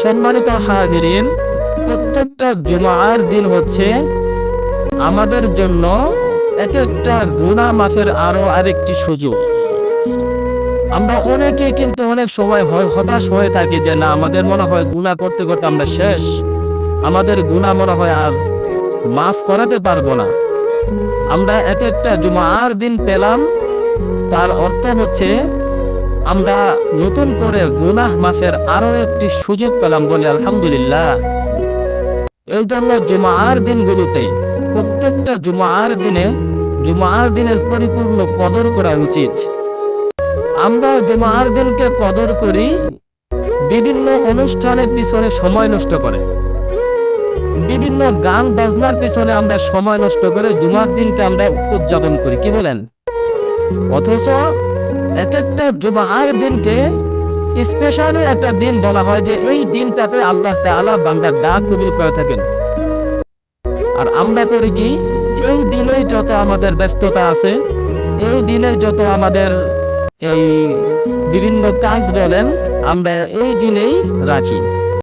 সম্মানিত হাজিরিন, প্রত্যেকটা জুমার দিন হচ্ছে আমাদের জন্য এক একটা গুনাহ মাফের আরো আরেকটি সুযোগ। আমরা অনেকে কিন্তু অনেক সময় হতাশ হয়ে থাকি যে না, আমাদের মনে হয় গুনাহ করতে করতে আমরা শেষ, আমাদের গুনাহ মনে হয় আর মাফ করাতে পারবো না। আমরা এক একটা জুমার দিন পেলাম, তার অর্থ হচ্ছে আমরা নতুন করে গুনাহ মাফের আরো একটি সুযোগ পেলাম, বলি আলহামদুলিল্লাহ। এই জন্য জুমার দিনগুলোতে, প্রত্যেকটা জুমার দিনের পরিপূর্ণ কদর করা উচিত। আমরা জুমার দিনকে কদর করি বিভিন্ন অনুষ্ঠানের পিছনে সময় নষ্ট করে, বিভিন্ন গান বাজনার পিছনে আমরা সময় নষ্ট করে জুমার দিনকে আমরা উদযাপন করি, কি বলেন? অথচ এক একটা জুমার দিনকে স্পেশালি একটা দিন বলা হয় যে এই দিনটাতে আল্লাহ তাআলা বান্দার ডাক কবুল করে থাকেন। আর আমরা করি কি, এই দিনে যত আমাদের ব্যস্ততা আছে, এই দিনে যত আমাদের এই বিভিন্ন কাজ বলেন, আমরা এই দিনেই রাখি।